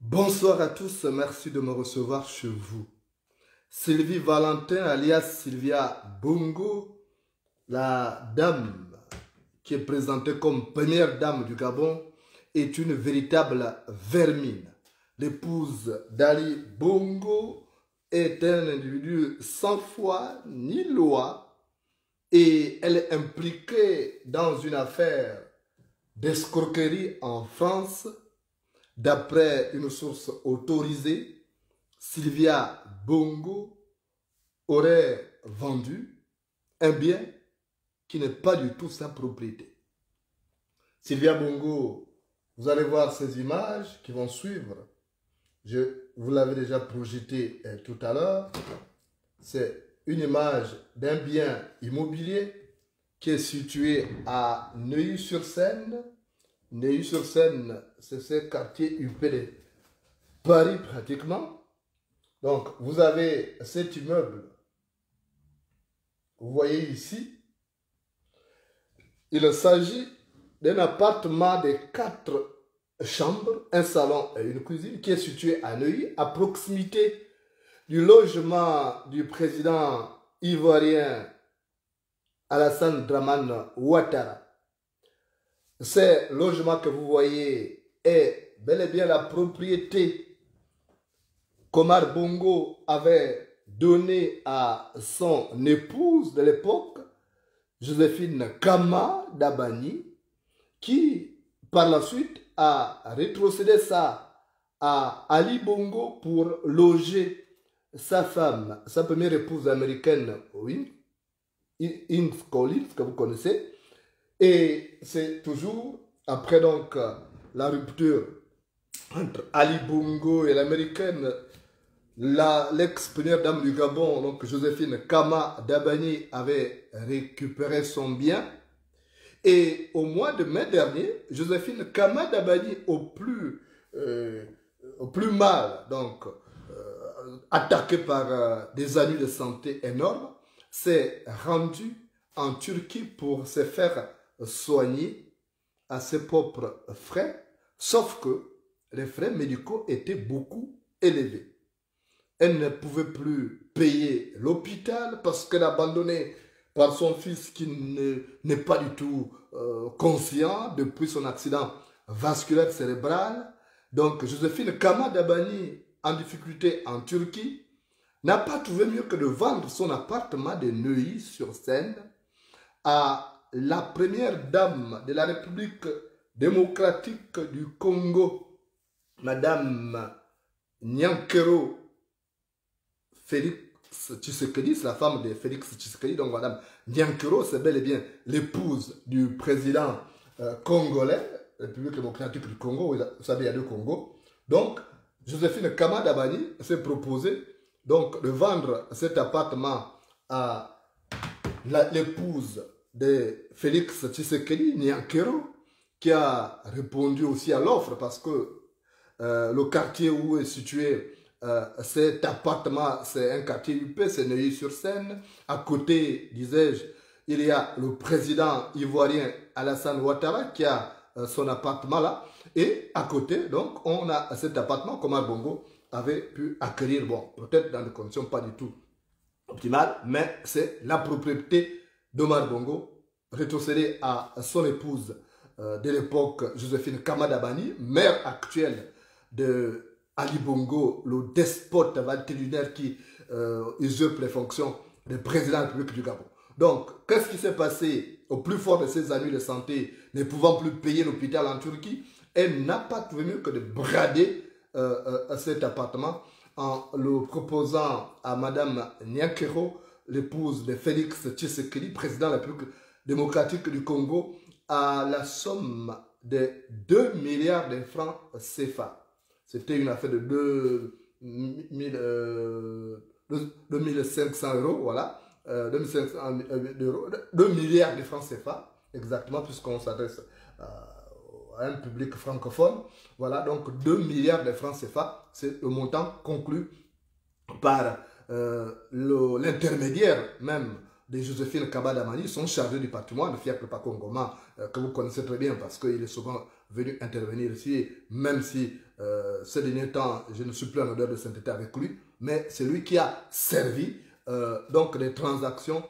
Bonsoir à tous, merci de me recevoir chez vous. Sylvie Valentin, alias Sylvia Bongo, la dame qui est présentée comme première dame du Gabon, est une véritable vermine. L'épouse d'Ali Bongo est un individu sans foi ni loi et elle est impliquée dans une affaire d'escroquerie en France. D'après une source autorisée, Sylvia Bongo aurait vendu un bien qui n'est pas du tout sa propriété. Sylvia Bongo, vous allez voir ces images qui vont suivre. Vous l'avez déjà projeté tout à l'heure. C'est une image d'un bien immobilier qui est situé à Neuilly-sur-Seine. Neuilly-sur-Seine, c'est ce quartier huppé de Paris pratiquement. Donc, vous avez cet immeuble. Vous voyez ici, il s'agit d'un appartement de 4 chambres, un salon et une cuisine qui est situé à Neuilly, à proximité du logement du président ivoirien Alassane Dramane Ouattara. Ce logement que vous voyez est bel et bien la propriété qu'Omar Bongo avait donnée à son épouse de l'époque, Joséphine Kama Dabani, qui par la suite a rétrocédé ça à Ali Bongo pour loger sa femme, sa première épouse américaine, Ince Collins, que vous connaissez. Et c'est toujours après donc la rupture entre Ali Bongo et l'américaine, l'ex-première dame du Gabon, donc Joséphine Kama Dabani, avait récupéré son bien. Et au mois de mai dernier, Joséphine Kama Dabani, au plus mal, donc attaquée par des ennuis de santé énormes, s'est rendue en Turquie pour se faire soigner à ses propres frais, sauf que les frais médicaux étaient beaucoup élevés. Elle ne pouvait plus payer l'hôpital parce qu'elle abandonnait par son fils qui n'est pas du tout conscient depuis son accident vasculaire cérébral. Donc, Joséphine Kama Dabani, en difficulté en Turquie, n'a pas trouvé mieux que de vendre son appartement de Neuilly-sur-Seine à la première dame de la République démocratique du Congo, Madame Nyankero Félix Tshisekedi, c'est la femme de Félix Tshisekedi, donc Madame Nyankero, c'est bel et bien l'épouse du président congolais, République démocratique du Congo, vous savez, il y a deux Congos. Donc, Joséphine Kama Dabani s'est proposé donc de vendre cet appartement à l'épouse de Félix Tshisekedi, Nyankero, qui a répondu aussi à l'offre parce que le quartier où est situé cet appartement, c'est un quartier UP, c'est Neuilly-sur-Seine. À côté, disais-je, il y a le président ivoirien Alassane Ouattara qui a son appartement là. Et à côté, donc, on a cet appartement qu'Omar Bongo avait pu acquérir. Bon, peut-être dans des conditions pas du tout optimales, mais c'est la propriété d'Omar Bongo, rétrocédée à son épouse de l'époque, Joséphine Kama Dabani, mère actuelle de Ali Bongo, le despote valtélunaire qui usurpe les fonctions de président de la République du Gabon. Donc, qu'est-ce qui s'est passé au plus fort de ses amis de santé, ne pouvant plus payer l'hôpital en Turquie? Elle n'a pas trouvé mieux que de brader cet appartement en le proposant à Madame Nyankero, l'épouse de Félix Tshisekedi, président de la République démocratique du Congo, à la somme de 2 milliards de francs CFA. C'était une affaire de 2500 euros, voilà. 2500 euros, 2 milliards de francs CFA, exactement, puisqu'on s'adresse à un public francophone. Voilà, donc 2 milliards de francs CFA, c'est le montant conclu par l'intermédiaire même de Joséphine Kama Dabani, son chargé du patrimoine, Fiacre Pakongoma, que vous connaissez très bien parce qu'il est souvent venu intervenir ici, même si ces derniers temps, je ne suis plus en odeur de sainteté avec lui, mais c'est lui qui a servi donc des transactions,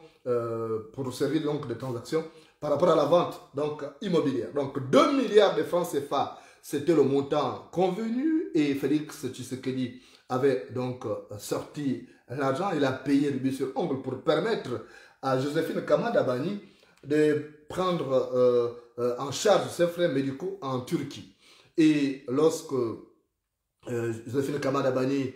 pour servir donc des transactions par rapport à la vente donc immobilière. Donc 2 milliards de francs CFA, c'était le montant convenu et Félix Tshisekedi avait donc sorti l'argent, il a payé rubis sur ongle pour permettre à Joséphine Kama Dabani de prendre en charge ses frais médicaux en Turquie. Et lorsque Joséphine Kama Dabani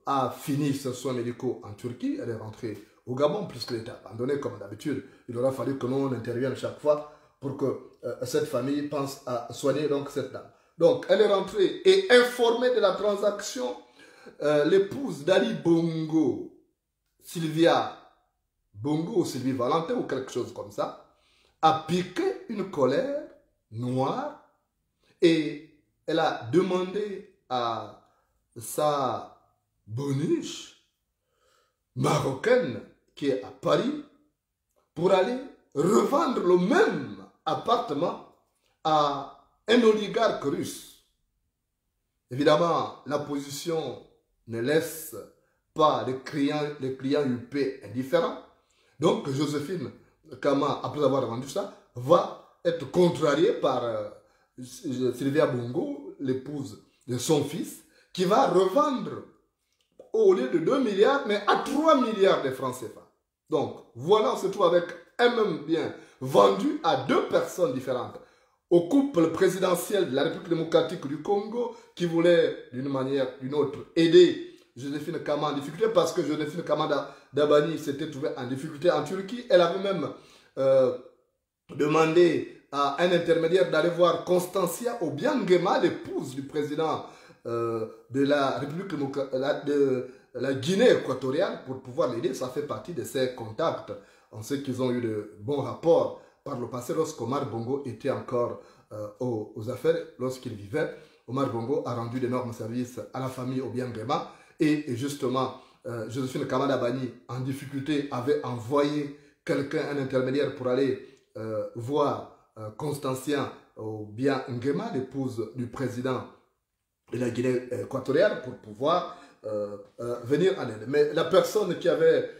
a fini ses soins médicaux en Turquie, elle est rentrée au Gabon, puisqu'elle était abandonnée comme d'habitude. Il aura fallu que l'on intervienne chaque fois pour que cette famille pense à soigner donc cette dame. Donc elle est rentrée et informée de la transaction, l'épouse d'Ali Bongo, Sylvia Bongo ou Sylvie Valentin ou quelque chose comme ça, a piqué une colère noire et elle a demandé à sa boniche marocaine qui est à Paris pour aller revendre le même appartement à un oligarque russe. Évidemment, la position ne laisse pas les clients UP indifférents. Donc, Joséphine Kama, après avoir vendu ça, va être contrariée par Sylvia Bongo, l'épouse de son fils, qui va revendre au lieu de 2 milliards, mais à 3 milliards de francs CFA. Donc, voilà, on se trouve avec un même bien vendu à 2 personnes différentes. Au couple présidentiel de la République démocratique du Congo, qui voulait, d'une manière ou d'une autre, aider Joséphine Kama en difficulté, parce que Joséphine Kama Dabani s'était trouvée en difficulté en Turquie. Elle avait même demandé à un intermédiaire d'aller voir Constancia Obiangema, l'épouse du président de la République de la Guinée équatoriale, pour pouvoir l'aider. Ça fait partie de ses contacts. On sait qu'ils ont eu de bons rapports par le passé lorsqu'Omar Bongo était encore aux affaires, lorsqu'il vivait. Omar Bongo a rendu d'énormes services à la famille Obiangema et justement Joséphine Kama Dabani en difficulté avait envoyé quelqu'un, un intermédiaire pour aller voir Constancia Obiangema, l'épouse du président de la Guinée équatoriale, pour pouvoir venir en aide. Mais la personne qui avait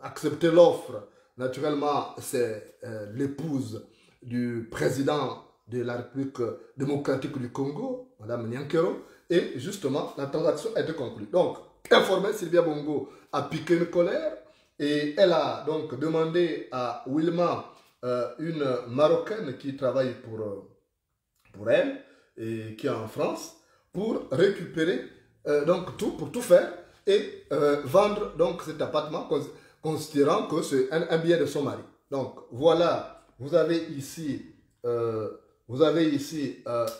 accepté l'offre naturellement, c'est l'épouse du président de la République démocratique du Congo, Mme Nyankero, et justement, la transaction a été conclue. Donc, informée, Sylvia Bongo a piqué une colère et elle a donc demandé à Wilma, une Marocaine qui travaille pour elle et qui est en France, pour récupérer donc tout, pour tout faire et vendre donc cet appartement considérant que c'est un bien de son mari. Donc voilà, vous avez ici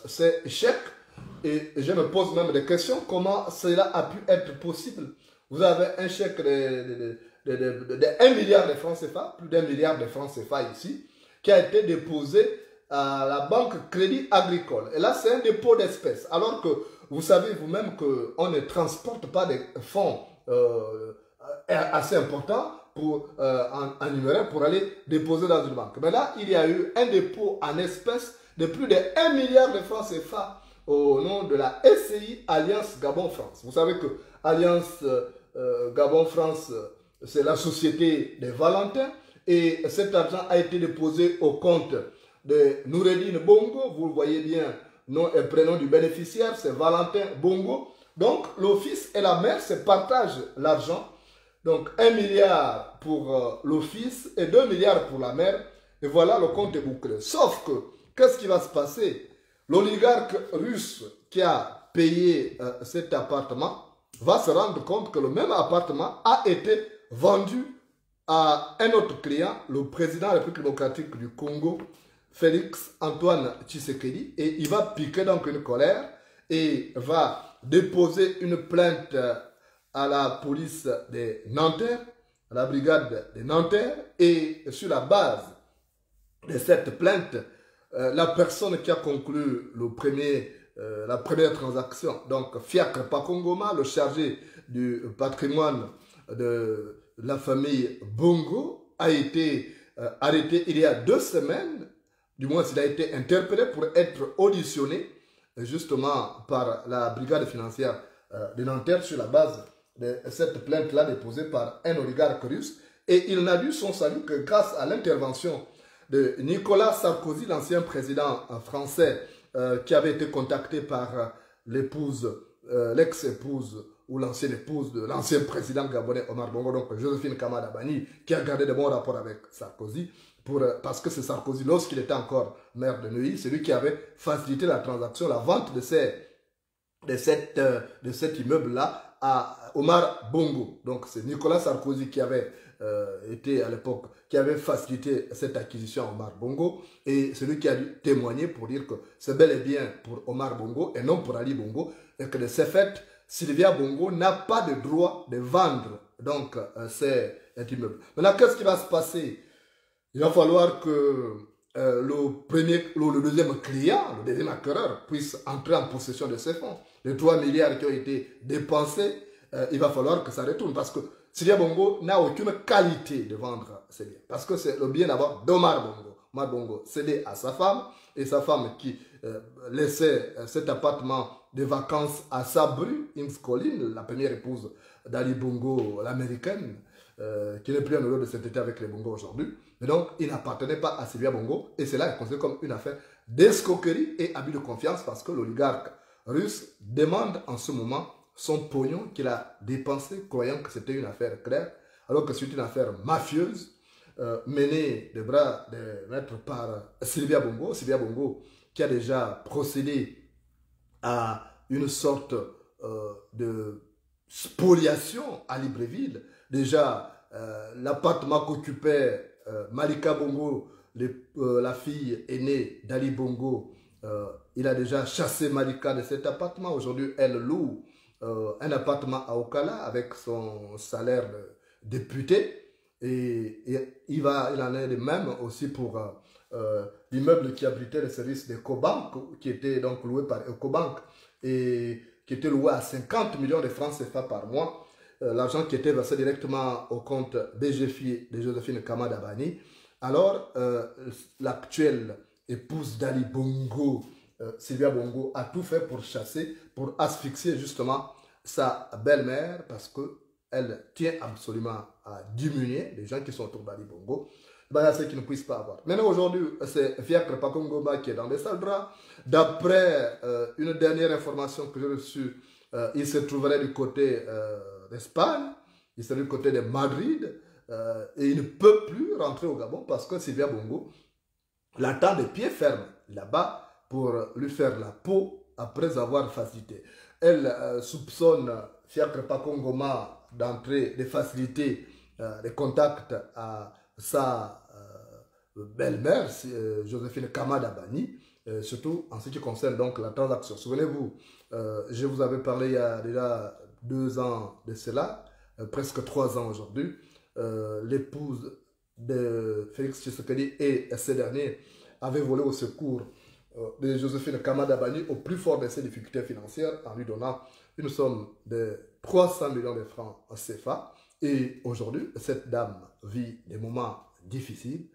ces chèques et je me pose même des questions, comment cela a pu être possible. Vous avez un chèque de 1 milliard de francs CFA, plus d'1 milliard de francs CFA ici, qui a été déposé à la Banque Crédit Agricole. Et là, c'est un dépôt d'espèces. Alors que vous savez vous-même qu'on ne transporte pas des fonds assez importants en numéraire pour aller déposer dans une banque. Mais là, il y a eu un dépôt en espèces de plus de 1 milliard de francs CFA au nom de la SCI Alliance Gabon-France. Vous savez que Alliance Gabon-France, c'est la société des Valentins et cet argent a été déposé au compte de Noureddine Bongo. Vous le voyez bien, nom et prénom du bénéficiaire, c'est Valentin Bongo. Donc, l'office et la mère se partagent l'argent. Donc, 1 milliard pour l'office et 2 milliards pour la mère. Et voilà, le compte est bouclé. Sauf que, qu'est-ce qui va se passer? L'oligarque russe qui a payé cet appartement va se rendre compte que le même appartement a été vendu à un autre client, le président de la République démocratique du Congo, Félix Antoine Tshisekedi, et il va piquer donc une colère et va déposer une plainte à la police des Nanterre, à la brigade des Nanterre, et sur la base de cette plainte, la personne qui a conclu la première transaction, donc Fiacre Pakongoma, le chargé du patrimoine de la famille Bongo, a été arrêté il y a 2 semaines. Du moins, il a été interpellé pour être auditionné justement par la brigade financière de Nanterre sur la base de cette plainte-là déposée par un oligarque russe. Et il n'a dû son salut que grâce à l'intervention de Nicolas Sarkozy, l'ancien président français, qui avait été contacté par l'épouse, l'ex-épouse ou l'ancienne épouse de l'ancien président gabonais Omar Bongo, donc Joséphine Kamada Bani, qui a gardé de bons rapports avec Sarkozy, parce que c'est Sarkozy, lorsqu'il était encore maire de Neuilly, c'est lui qui avait facilité la transaction, la vente de cet immeuble-là à Omar Bongo. Donc c'est Nicolas Sarkozy qui avait été à l'époque, qui avait facilité cette acquisition à Omar Bongo, et celui qui a dû témoigner pour dire que c'est bel et bien pour Omar Bongo et non pour Ali Bongo, et que de ce fait, Sylvia Bongo n'a pas de droit de vendre donc cet immeuble. Maintenant, qu'est-ce qui va se passer? Il va falloir que le deuxième client, le deuxième acquéreur, puisse entrer en possession de ces fonds. Les 3 milliards qui ont été dépensés, il va falloir que ça retourne parce que Sylvia Bongo n'a aucune qualité de vendre ces biens. Parce que c'est le bien d'abord d'Omar Bongo. Omar Bongo cédé à sa femme et sa femme qui laissait cet appartement de vacances à Sabru, Imscoline, la première épouse d'Ali Bongo, l'américaine, qui n'est plus en heureux de cet été avec les Bongo aujourd'hui. Mais donc, il n'appartenait pas à Sylvia Bongo et cela est considéré comme une affaire d'escroquerie et abus de confiance parce que l'oligarque russe demande en ce moment son pognon qu'il a dépensé croyant que c'était une affaire claire alors que c'est une affaire mafieuse menée de bras de maître par Sylvia Bongo. Sylvia Bongo qui a déjà procédé à une sorte de spoliation à Libreville. Déjà, l'appartement qu'occupait Malika Bongo, la fille aînée d'Ali Bongo, il a déjà chassé Malika de cet appartement. Aujourd'hui, elle loue un appartement à Okala avec son salaire de député. Et il en est de même aussi pour l'immeuble qui abritait le service d'Ecobank, qui était donc loué par Ecobank et qui était loué à 50 millions de francs CFA par mois. L'argent qui était versé directement au compte BGFI de Joséphine Kamada Bani. Alors, l'actuelle épouse d'Ali Bongo, Sylvia Bongo, a tout fait pour chasser, pour asphyxier justement sa belle-mère parce que elle tient absolument à diminuer les gens qui sont autour d'Ali Bongo. Il y a ceux qui ne puissent pas avoir. Maintenant, aujourd'hui, c'est Fiacre Pakongoma qui est dans les salles draps. D'après une dernière information que j'ai reçue, il se trouverait du côté d'Espagne, il serait du côté de Madrid, et il ne peut plus rentrer au Gabon parce que Sylvia Bongo l'attend de pied ferme là-bas pour lui faire la peau après avoir facilité. Elle soupçonne Fiacre Pakongoma d'entrer, de faciliter les contacts à sa belle-mère, Joséphine Kamada Bani, surtout en ce qui concerne donc la transaction. Souvenez-vous, je vous avais parlé il y a déjà 2 ans de cela, presque 3 ans aujourd'hui, l'épouse de Félix Tshisekedi et ces derniers avaient volé au secours de Joséphine Kamada Bani au plus fort de ses difficultés financières en lui donnant une somme de 300 millions de francs CFA. Et aujourd'hui, cette dame vit des moments difficiles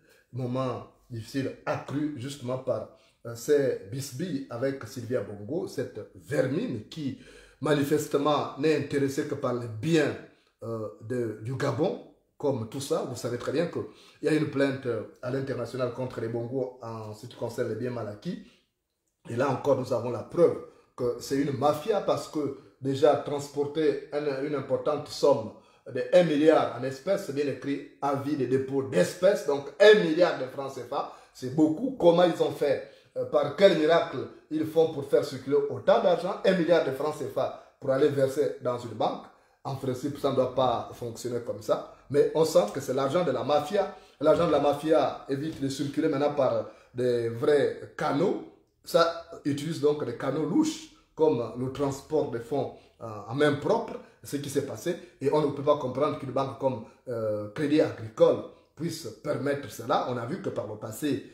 accrus justement par ces bisbilles avec Sylvia Bongo, cette vermine qui manifestement n'est intéressée que par les biens du Gabon. Comme tout ça, vous savez très bien qu'il y a une plainte à l'international contre les Bongo en ce qui concerne les biens mal acquis. Et là encore, nous avons la preuve que c'est une mafia parce que déjà transporter une importante somme de 1 milliard en espèces, c'est bien écrit avis de dépôt d'espèces, donc 1 milliard de francs CFA, c'est beaucoup. Comment ils ont fait? Par quel miracle ils font pour faire circuler autant d'argent? 1 milliard de francs CFA pour aller verser dans une banque. En principe, ça ne doit pas fonctionner comme ça. Mais on sent que c'est l'argent de la mafia. L'argent de la mafia évite de circuler maintenant par des vrais canaux. Ça utilise donc des canaux louches, comme le transport des fonds en main propre, ce qui s'est passé. Et on ne peut pas comprendre qu'une banque comme Crédit Agricole puisse permettre cela. On a vu que par le passé,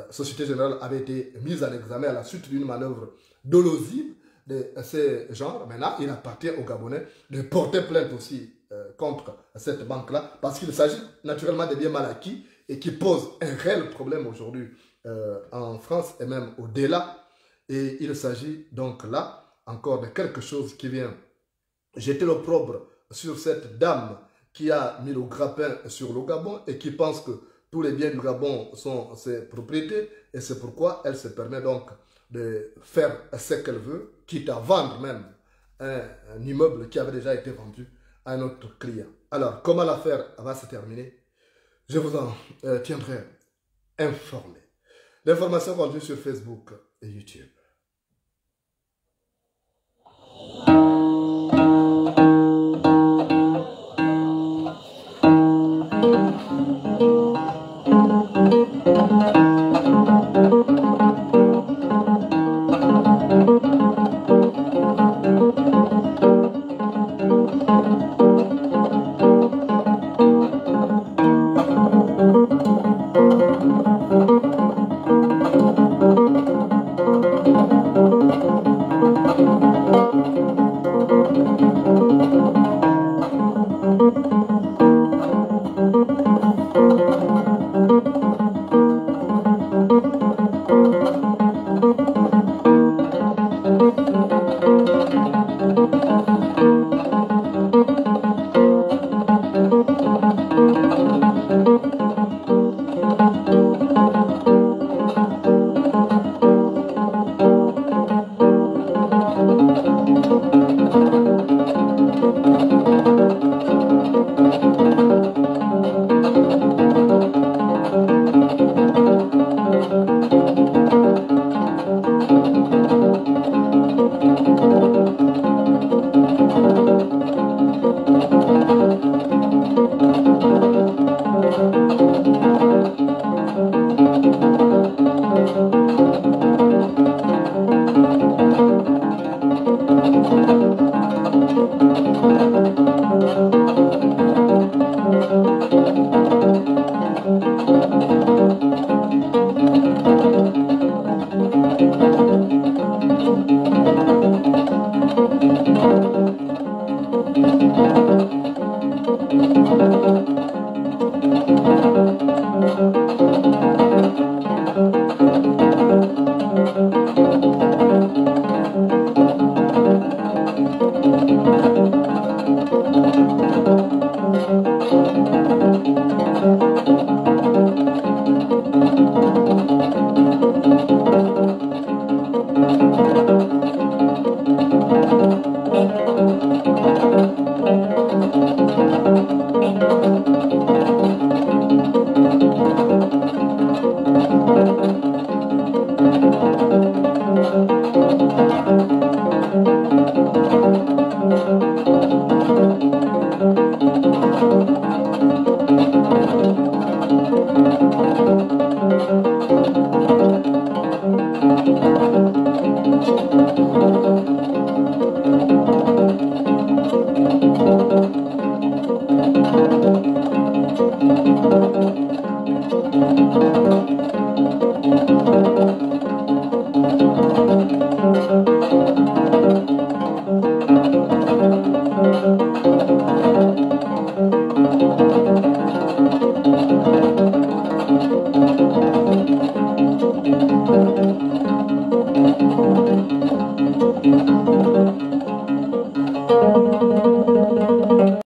Société Générale avait été mise en examen à la suite d'une manœuvre dolosive de ce genre. Maintenant, il appartient aux Gabonais de porter plainte aussi contre cette banque-là, parce qu'il s'agit naturellement de biens mal acquis et qui posent un réel problème aujourd'hui en France et même au-delà. Et il s'agit donc là encore de quelque chose qui vient jeter l'opprobre sur cette dame qui a mis le grappin sur le Gabon et qui pense que tous les biens du Gabon sont ses propriétés, et c'est pourquoi elle se permet donc de faire ce qu'elle veut, quitte à vendre même un immeuble qui avait déjà été vendu à un autre client. Alors, comment l'affaire va se terminer? Je vous en tiendrai informé. L'information contenue sur Facebook et YouTube.